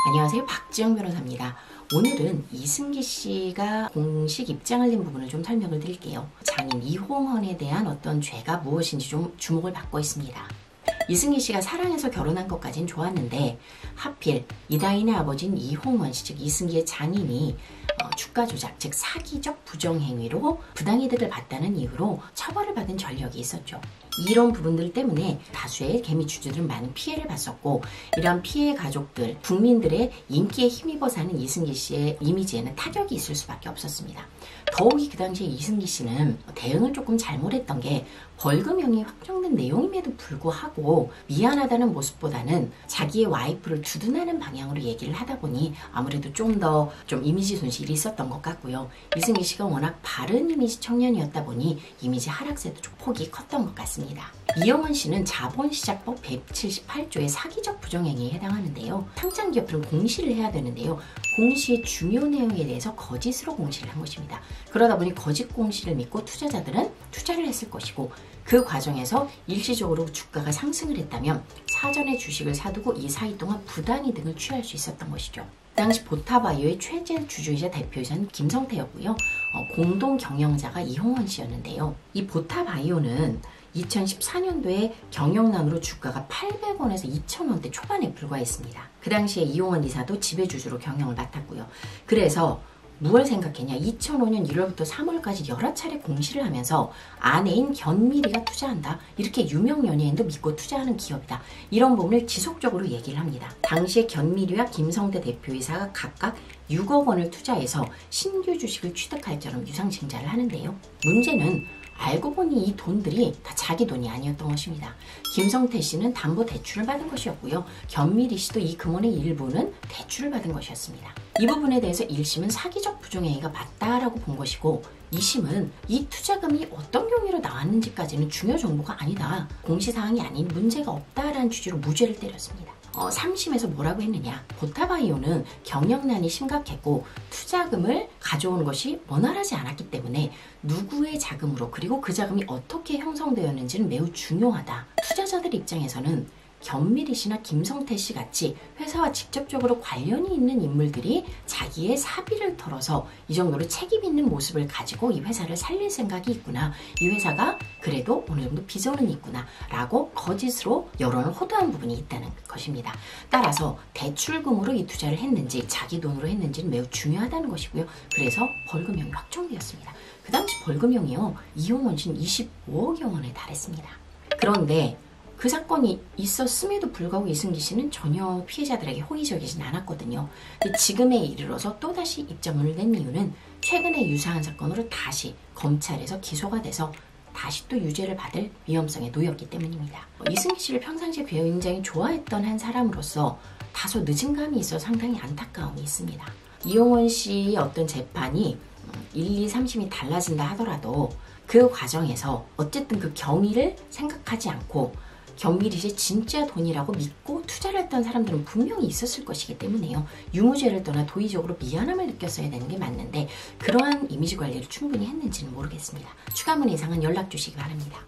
안녕하세요, 박지영 변호사입니다. 오늘은 이승기 씨가 공식 입장을 낸 부분을 좀 설명을 드릴게요. 장인 이홍헌에 대한 어떤 죄가 무엇인지 좀 주목을 받고 있습니다. 이승기 씨가 사랑해서 결혼한 것까진 좋았는데 하필 이다인의 아버지인 이홍헌 씨, 즉 이승기의 장인이 주가 조작, 즉 사기적 부정행위로 부당이득을 봤다는 이유로 처벌을 받은 전력이 있었죠. 이런 부분들 때문에 다수의 개미 주주들은 많은 피해를 봤었고, 이러한 피해 가족들, 국민들의 인기에 힘입어 사는 이승기 씨의 이미지에는 타격이 있을 수밖에 없었습니다. 더욱이 그 당시에 이승기 씨는 대응을 조금 잘못했던 게 벌금형이 확정된 내용임에도 불구하고 미안하다는 모습보다는 자기의 와이프를 두둔하는 방향으로 얘기를 하다 보니 아무래도 좀 더 이미지 손실이 있었던 것 같고요. 이승기 씨가 워낙 바른 이미지 청년이었다 보니 이미지 하락세도 좀 폭이 컸던 것 같습니다. 이홍헌 씨는 자본시장법 178조의 사기적 부정행위에 해당하는데요. 상장기업들은 공시를 해야 되는데요. 공시의 중요 내용에 대해서 거짓으로 공시를 한 것입니다. 그러다 보니 거짓 공시를 믿고 투자자들은 투자를 했을 것이고, 그 과정에서 일시적으로 주가가 상승을 했다면 사전에 주식을 사두고 이 사이 동안 부당이득을 취할 수 있었던 것이죠. 그 당시 보타바이오의 최대 주주이자 대표이사는 김성태였고요. 공동 경영자가 이홍헌 씨였는데요. 이 보타바이오는 2014년도에 경영난으로 주가가 800원에서 2,000원대 초반에 불과했습니다. 그 당시에 이홍헌 이사도 지배주주로 경영을 맡았고요. 그래서 무엇을 생각했냐? 2005년 1월부터 3월까지 여러 차례 공시를 하면서 아내인 견미리가 투자한다, 이렇게 유명 연예인도 믿고 투자하는 기업이다, 이런 부분을 지속적으로 얘기를 합니다. 당시에 견미리와 김성태 대표이사가 각각 6억 원을 투자해서 신규 주식을 취득할 처럼 유상증자를 하는데요. 문제는 알고 보니 이 돈들이 다 자기 돈이 아니었던 것입니다. 김성태 씨는 담보 대출을 받은 것이었고요. 견미리 씨도 이 금원의 일부는 대출을 받은 것이었습니다. 이 부분에 대해서 1심은 사기적 부정행위가 맞다라고 본 것이고, 2심은 이 투자금이 어떤 경위로 나왔는지까지는 중요 정보가 아니다, 공시사항이 아닌 문제가 없다라는 취지로 무죄를 때렸습니다. 3심에서 뭐라고 했느냐? 보타바이오는 경영난이 심각했고 투자금을 가져오는 것이 원활하지 않았기 때문에 누구의 자금으로, 그리고 그 자금이 어떻게 형성되었는지는 매우 중요하다. 투자자들 입장에서는 견미리 씨나 김성태 씨 같이 회사와 직접적으로 관련이 있는 인물들이 자기의 사비를 털어서 이 정도로 책임 있는 모습을 가지고 이 회사를 살릴 생각이 있구나, 이 회사가 그래도 어느 정도 비전은 있구나 라고 거짓으로 여론을 호도한 부분이 있다는 것입니다. 따라서 대출금으로 이 투자를 했는지 자기 돈으로 했는지는 매우 중요하다는 것이고요. 그래서 벌금형이 확정되었습니다. 그 당시 벌금형이요, 이홍헌 씨는 25억여 원에 달했습니다. 그런데 그 사건이 있었음에도 불구하고 이승기 씨는 전혀 피해자들에게 호의적이진 않았거든요. 근데 지금에 이르러서 또다시 입장문을 낸 이유는 최근에 유사한 사건으로 다시 검찰에서 기소가 돼서 다시 또 유죄를 받을 위험성에 놓였기 때문입니다. 이승기 씨를 평상시에 굉장히 좋아했던 한 사람으로서 다소 늦은 감이 있어 상당히 안타까움이 있습니다. 이홍헌 씨의 어떤 재판이 1, 2, 3심이 달라진다 하더라도 그 과정에서 어쨌든 그 경위를 생각하지 않고 견미리 씨의 진짜 돈이라고 믿고 투자를 했던 사람들은 분명히 있었을 것이기 때문에요. 유무죄를 떠나 도의적으로 미안함을 느꼈어야 되는 게 맞는데 그러한 이미지 관리를 충분히 했는지는 모르겠습니다. 추가 문의 이상은 연락 주시기 바랍니다.